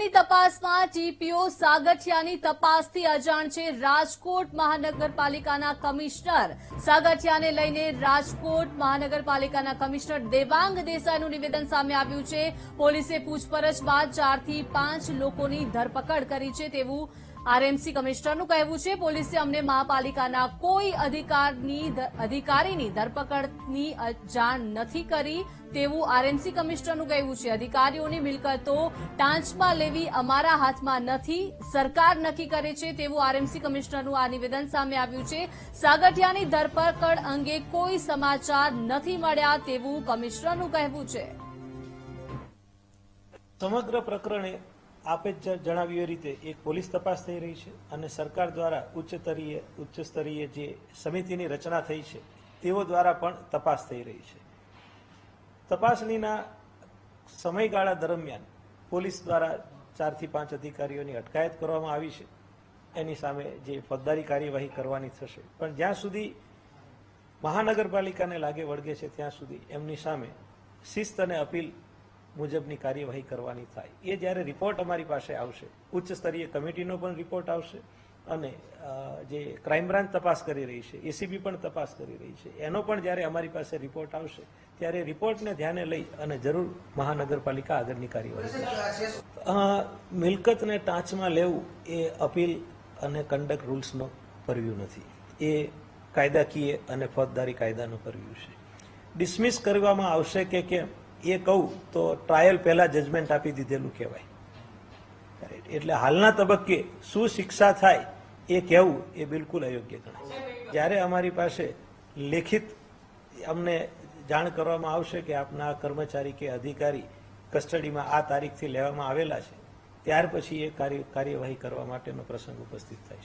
સીબીઆઈની તપાસમાં ટીપીઓ સાગઠિયાની તપાસથી અજાણ છે રાજકોટ મહાનગરપાલિકાના કમિશનર। સાગઠિયાને લઈને રાજકોટ મહાનગરપાલિકાના કમિશનર દેવાંગ દેસાઈનું નિવેદન સામે આવ્યું છે। પોલીસે પૂછપરછ બાદ 4 થી 5 લોકોની ધરપકડ કરી છે તેવું આરએમસી કમિશનરનું કહેવું છે। પોલીસે અમને મહાપાલિકાના કોઈ અધિકારીની ધરપકડની જાણ નથી કરી તેવું આરએમસી કમિશનરનું કહેવું છે। અધિકારીઓની મિલકતો ટાંચમાં લેવી અમારા હાથમાં નથી, સરકાર નક્કી કરે છે તેવું આરએમસી કમિશનરનું આ નિવેદન સામે આવ્યું છે। સાગઠિયાની ધરપકડ અંગે કોઈ સમાચાર નથી મળ્યા તેવું કમિશનરનું કહેવું છે। સમગ્ર પ્રકરણે આપે જણાવ્યું એ રીતે એક પોલીસ તપાસ થઈ રહી છે અને સરકાર દ્વારા ઉચ્ચ સ્તરીય જે સમિતિની રચના થઈ છે તેઓ દ્વારા પણ તપાસ થઈ રહી છે। તપાસણીના સમયગાળા દરમિયાન પોલીસ દ્વારા 4 થી 5 અધિકારીઓની અટકાયત કરવામાં આવી છે। એની સામે જે ફોજદારી કાર્યવાહી કરવાની થશે, પણ જ્યાં સુધી મહાનગરપાલિકાને લાગે વળગે છે ત્યાં સુધી એમની સામે શિસ્ત અને અપીલ મુજબની કાર્યવાહી કરવાની થાય। એ જ્યારે રિપોર્ટ અમારી પાસે આવશે, ઉચ્ચ સ્તરીય કમિટીનો પણ રિપોર્ટ આવશે અને જે ક્રાઇમ બ્રાન્ચ તપાસ કરી રહી છે, એસીબી પણ તપાસ કરી રહી છે, એનો પણ જ્યારે અમારી પાસે રિપોર્ટ આવશે ત્યારે રિપોર્ટને ધ્યાને લઈ અને જરૂર મહાનગરપાલિકા આગળની કાર્યવાહી કરશે। મિલકતને ટાંચમાં લેવું એ અપીલ અને કન્ડક્ટ રૂલ્સનો પરવ્યુ નથી, એ કાયદાકીય અને ફોજદારી કાયદાનો પરવ્યુ છે। ડિસમિસ કરવામાં આવશે કે કેમ એ કહું તો ટ્રાયલ પહેલા જજમેન્ટ આપી દીધેલું કહેવાય। એટલે હાલના તબક્કે શું શિક્ષા થાય એ કહેવું એ બિલકુલ અયોગ્ય ગણાય। જ્યારે અમારી પાસે લેખિત અમને જાણ કરવામાં આવશે કે આપના કર્મચારી કે અધિકારી કસ્ટડીમાં આ તારીખથી લેવામાં આવેલા છે, ત્યાર પછી એ કાર્યવાહી કરવા માટેનો પ્રસંગ ઉપસ્થિત થાય છે।